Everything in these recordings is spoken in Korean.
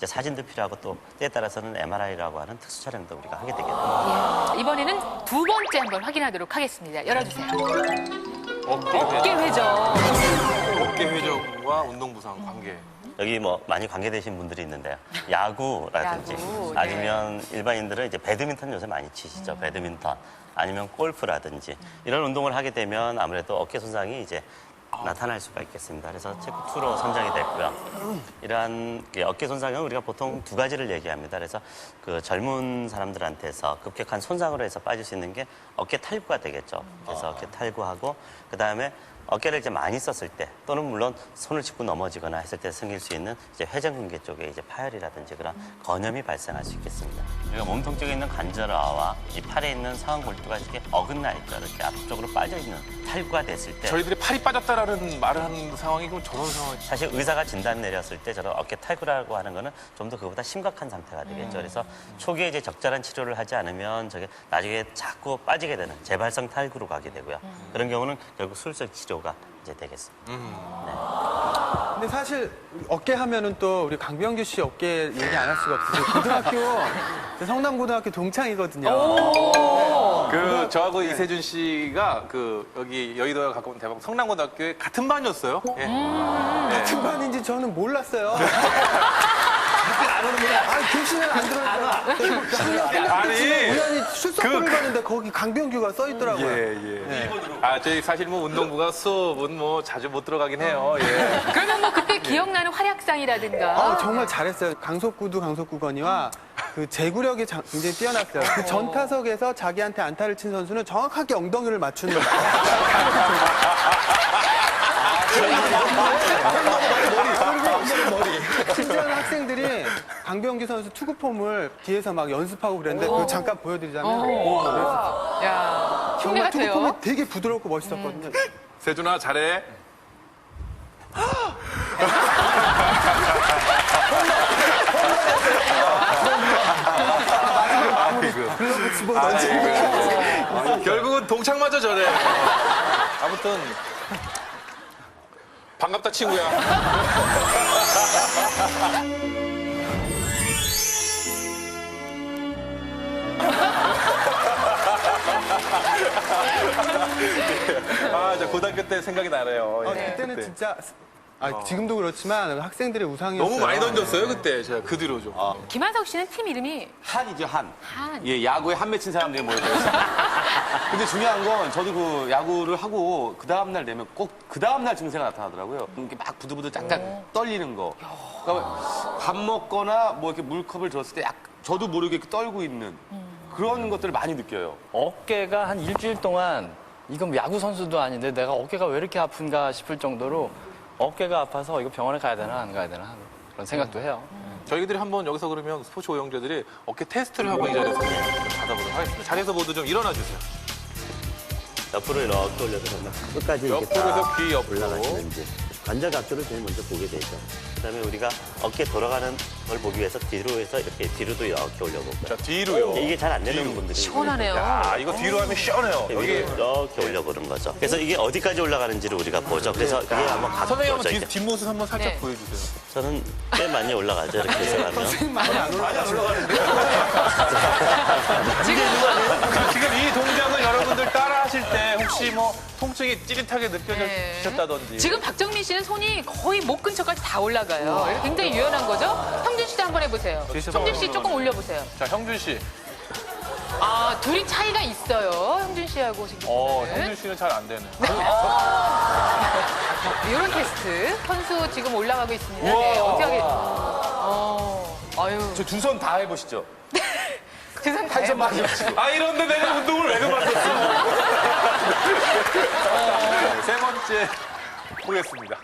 이제 사진도 필요하고 또 때에 따라서는 MRI라고 하는 특수 촬영도 우리가 하게 되게 됩니다. 이번에는 두 번째 한번 확인하도록 하겠습니다. 열어주세요. 어깨 어깨 회전. 어깨 회전과 운동 부상 관계. 여기 뭐 많이 관계되신 분들이 있는데요. 야구라든지 야구, 네. 아니면 일반인들은 이제 배드민턴 요새 많이 치시죠. 배드민턴 아니면 골프라든지 이런 운동을 하게 되면 아무래도 어깨 손상이 이제 나타날 수가 있겠습니다. 그래서 체크2로 선정이 됐고요. 이러한 어깨 손상은 우리가 보통 두 가지를 얘기합니다. 그래서 그 젊은 사람들한테서 급격한 손상으로 해서 빠질 수 있는 게 어깨 탈구가 되겠죠. 그래서 어깨 탈구하고 그다음에 어깨를 이제 많이 썼을 때 또는 물론 손을 짚고 넘어지거나 했을 때 생길 수 있는 이제 회전근개 쪽에 이제 파열이라든지 그런 건염이 발생할 수 있겠습니다. 우리가 몸통 쪽에 있는 관절화와 이 팔에 있는 상완골두가 이렇게 어긋나 있죠. 이렇게 앞쪽으로 빠져 있는 탈구가 됐을 때 저희들이 팔이 빠졌다라는 말을 하는 상황이 그럼 저런 상황이 사실 의사가 진단 내렸을 때 저런 어깨 탈구라고 하는 거는 좀 더 그보다 심각한 상태가 되겠죠. 그래서 초기에 이제 적절한 치료를 하지 않으면 저게 나중에 자꾸 빠지게 되는 재발성 탈구로 가게 되고요. 그런 경우는 결국 수술적 치료가 이제 되겠습니다. 근데 사실 어깨 하면은 또 우리 강병규 씨 어깨 얘기 안 할 수가 없어요. 고등학교 성남고등학교 동창이거든요. 그 저하고 이세준 씨가 그 여기 여의도에 가까운 대박 성남고등학교에 같은 반이었어요. 예. 같은 반인지 저는 몰랐어요. 아니, 교실은 안 들어요. 아니 우연히 출석부를 봤는데 거기 강병규가 써 있더라고요. 예. 아 저희 사실 뭐 운동부가 수업은 뭐 자주 못 들어가긴 해요. 예. 그러면 뭐 그때 기억나는 활약상이라든가. 정말 잘했어요. 강속구도 강속구건이와 그 제구력이 굉장히 뛰어났어요. 그 전타석에서 자기한테 안타를 친 선수는 정확하게 엉덩이를 맞추는. 심지어는 학생들이 강병규 선수 투구 폼을 뒤에서 막 연습하고 그랬는데 그거 잠깐 보여드리자면 야, 흉내 정말 투구 폼이 같아요. 되게 부드럽고 멋있었거든요. 세준아 잘해. 글러브 집어 던지고. 결국은 동창마저 저래. 아무튼 반갑다 친구야. 아, 저 고등학교 때 생각이 나네요. 예. 그때는 그때. 진짜 지금도 그렇지만 학생들의 우상이었어요. 너무 많이 던졌어요 그때. 제가 그 뒤로 좀. 김한석 씨는 팀 이름이 한이죠, 한. 한. 예, 야구에 한 맺힌 사람들이 모여있어요. 근데 중요한 건 저도 그 야구를 하고 그 다음날 되면 꼭 그 다음날 증세가 나타나더라고요. 이렇게 막 부들부들 짝짝 떨리는 거. 그러니까 밥 먹거나 뭐 이렇게 물컵을 들었을 때 저도 모르게 떨고 있는 그런 것들을 많이 느껴요. 어깨가 한 일주일 동안 이건 뭐 야구 선수도 아닌데 내가 어깨가 왜 이렇게 아픈가 싶을 정도로 어깨가 아파서 이거 병원에 가야 되나 안 가야 되나 하는 그런 생각도 해요. 저희들이 한번 여기서 그러면 스포츠 오영재들이 어깨 테스트를 하고 이 자리에서 받아보도록 하겠습니다. 자리에서 모두 좀 일어나 주세요. 옆으로 이렇게 올려서 정말 끝까지 이렇게 옆으로 해서 딱 귀 옆으로. 올라가시는지 관절 각도를 제일 먼저 보게 되죠. 그다음에 우리가 어깨 돌아가는 걸 보기 위해서 뒤로 해서 이렇게 뒤로도 이렇게 올려볼까요? 자, 뒤로요. 이게 잘 안 되는 분들이 시원하네요. 아, 이거 뒤로 하면 시원해요. 여기 이렇게 올려보는 거죠. 그래서 이게 어디까지 올라가는지를 우리가 보죠. 그래서 이게 한번 각도 선생님 한번 이렇게. 뒷모습 한번 살짝 네. 보여주세요. 저는 꽤 많이 올라가죠. 이렇게 해서 가면. 많이 안 올라가요. 지금 이 동작은 여러분들 따라 하실 때 혹시 뭐 통증이 찌릿하게 느껴지셨다든지. 지금 박정민 씨는 손이 거의 목 근처까지 다 올라가요. 이거 굉장히 유연한 거죠? 형준 씨도 한번 해보세요. 형준 씨 조금 올려보세요. 자, 형준 씨. 아, 둘이 차이가 있어요. 형준 씨하고 지금. 형준 씨는 잘 안 되네. 이런 테스트. 선수 지금 올라가고 있습니다. 네, 어떻게 하게. 아유. 저 두 손 다 해보시죠. 두손 다 해봐. 아, 이런데 내가 운동을 왜 그만뒀어? 세 번째 보겠습니다.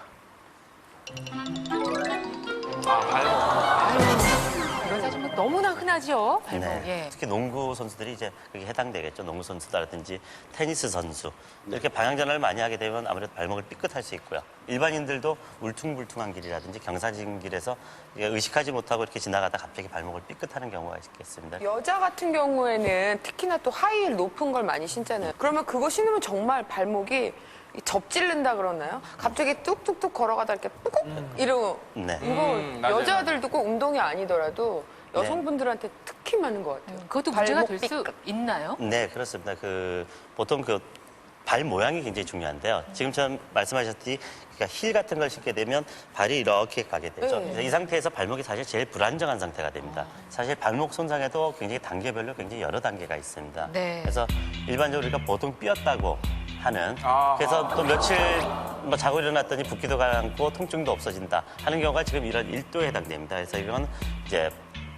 이런 사진 뭐 너무나 흔하죠. 발목. 네. 예. 특히 농구 선수들이 이제 그게 해당되겠죠. 농구 선수라든지 테니스 선수. 이렇게 방향 전환을 많이 하게 되면 아무래도 발목을 삐끗할 수 있고요. 일반인들도 울퉁불퉁한 길이라든지 경사진 길에서 의식하지 못하고 이렇게 지나가다 갑자기 발목을 삐끗하는 경우가 있겠습니다. 여자 같은 경우에는 특히나 또 하이힐 높은 걸 많이 신잖아요. 그러면 그거 신으면 정말 발목이 접질른다 그러나요? 갑자기 뚝뚝뚝 걸어가다 이렇게 꾹꾹 이러고 네. 이거 맞아요. 여자들도 꼭 운동이 아니더라도 여성분들한테 특히 많은 것 같아요. 그것도 문제가 발목 될 수 있나요? 네, 그렇습니다. 보통 발 모양이 굉장히 중요한데요. 지금처럼 말씀하셨듯이 그러니까 힐 같은 걸 신게 되면 발이 이렇게 가게 되죠. 네. 그래서 이 상태에서 발목이 사실 제일 불안정한 상태가 됩니다. 사실 발목 손상에도 굉장히 단계별로 굉장히 여러 단계가 있습니다. 네. 그래서 일반적으로 우리가 보통 삐었다고 하는 아하. 그래서 또 며칠 자고 일어났더니 붓기도 가라앉고 통증도 없어진다 하는 경우가 지금 이런 1도에 해당됩니다. 그래서 이건 이제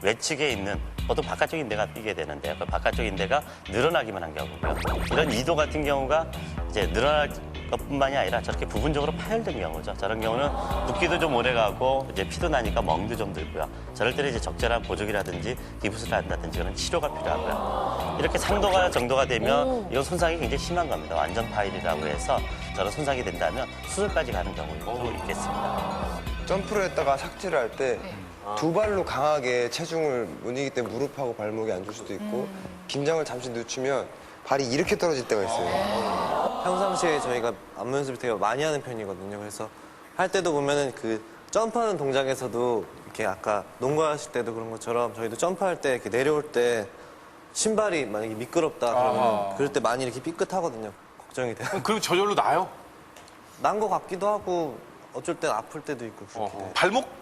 외측에 있는 보통 바깥쪽 인대가 삐게 되는데요. 그 바깥쪽 인대가 늘어나기만 한 경우고요. 이런 2도 같은 경우가 이제 늘어날 것뿐만이 아니라 저렇게 부분적으로 파열된 경우죠. 저런 경우는 붓기도 좀 오래 가고 이제 피도 나니까 멍도 좀 들고요. 저럴 때는 이제 적절한 보조기라든지 기부스를 한다든지 그런 치료가 필요하고요. 이렇게 3도가 정도가 되면 이건 손상이 굉장히 심한 겁니다. 완전 파열이라고 해서 저런 손상이 된다면 수술까지 가는 경우도 있겠습니다. 점프를 했다가 삭제를 할 때 두 발로 강하게 체중을 못 이기기 때문에 무릎하고 발목이 안 좋을 수도 있고 긴장을 잠시 늦추면 발이 이렇게 떨어질 때가 있어요. 평상시에 저희가 안무 연습을 되게 많이 하는 편이거든요. 그래서 할 때도 보면은 그 점프하는 동작에서도 이렇게 아까 농구하실 때도 그런 것처럼 저희도 점프할 때 이렇게 내려올 때 신발이 만약에 미끄럽다 그러면 그럴 때 많이 이렇게 삐끗하거든요. 걱정이 돼요. 그럼 저절로 나요? 난 것 같기도 하고 어쩔 땐 아플 때도 있고 그렇게 돼요. 발목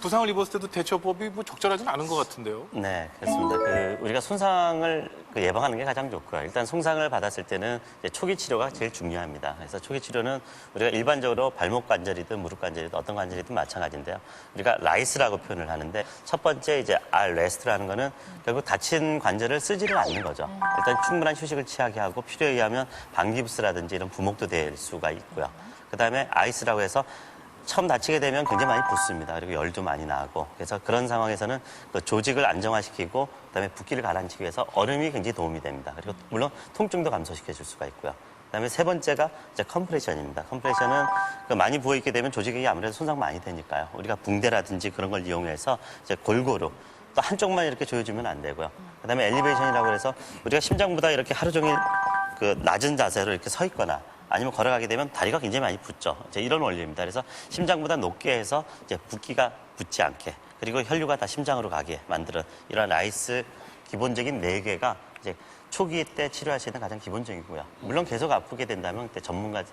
부상을 입었을 때도 대처법이 적절하진 않은 것 같은데요. 네, 그렇습니다. 우리가 손상을 예방하는 게 가장 좋고요. 일단 손상을 받았을 때는 이제 초기 치료가 제일 중요합니다. 그래서 초기 치료는 우리가 일반적으로 발목 관절이든 무릎 관절이든 어떤 관절이든 마찬가지인데요. 우리가 라이스라고 표현을 하는데 첫 번째 이제 레스트라는 거는 결국 다친 관절을 쓰지를 않는 거죠. 일단 충분한 휴식을 취하게 하고 필요에 의하면 방기부스라든지 이런 부목도 될 수가 있고요. 그다음에 아이스라고 해서 처음 다치게 되면 굉장히 많이 붓습니다. 그리고 열도 많이 나고. 그래서 그런 상황에서는 그 조직을 안정화시키고 그다음에 붓기를 가라앉히기 위해서 얼음이 굉장히 도움이 됩니다. 그리고 물론 통증도 감소시켜 줄 수가 있고요. 그다음에 세 번째가 이제 컴프레션입니다. 컴프레션은 많이 부어 있게 되면 조직이 아무래도 손상 많이 되니까요. 우리가 붕대라든지 그런 걸 이용해서 이제 골고루 또 한쪽만 이렇게 조여주면 안 되고요. 그다음에 엘리베이션이라고 해서 우리가 심장보다 이렇게 하루 종일 낮은 자세로 이렇게 서 있거나 아니면 걸어가게 되면 다리가 굉장히 많이 붓죠. 이제 이런 원리입니다. 그래서 심장보다 높게 해서 이제 붓기가 붙지 않게 그리고 혈류가 다 심장으로 가게 만드는 이런 아이스 기본적인 4개가 이제 초기 때 치료할 수 있는 가장 기본적이고요. 물론 계속 아프게 된다면 그때 전문가를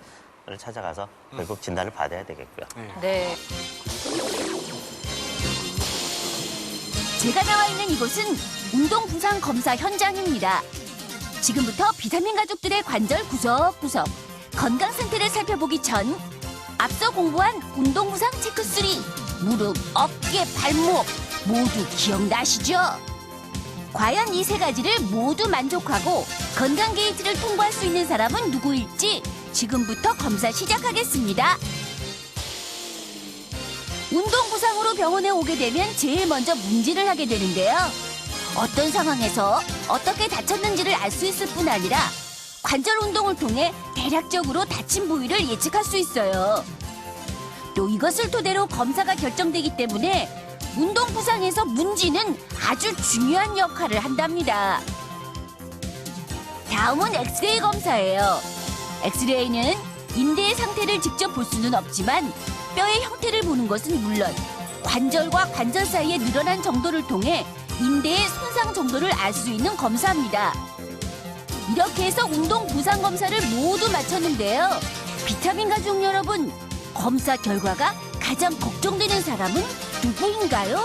찾아가서 결국 진단을 받아야 되겠고요. 네. 제가 나와 있는 이곳은 운동 부상 검사 현장입니다. 지금부터 비타민 가족들의 관절 구석구석 건강 상태를 살펴보기 전 앞서 공부한 운동 부상 체크 3 무릎, 어깨, 발목 모두 기억나시죠? 과연 이 3가지를 모두 만족하고 건강 게이트를 통과할 수 있는 사람은 누구일지 지금부터 검사 시작하겠습니다. 운동 부상으로 병원에 오게 되면 제일 먼저 문진을 하게 되는데요. 어떤 상황에서 어떻게 다쳤는지를 알 수 있을 뿐 아니라 관절 운동을 통해 대략적으로 다친 부위를 예측할 수 있어요. 또 이것을 토대로 검사가 결정되기 때문에 운동 부상에서 문진은 아주 중요한 역할을 한답니다. 다음은 엑스레이 검사예요. 엑스레이는 인대의 상태를 직접 볼 수는 없지만 뼈의 형태를 보는 것은 물론 관절과 관절 사이에 늘어난 정도를 통해 인대의 손상 정도를 알 수 있는 검사입니다. 이렇게 해서 운동 부상 검사를 모두 마쳤는데요. 비타민 가족 여러분, 검사 결과가 가장 걱정되는 사람은 누구인가요?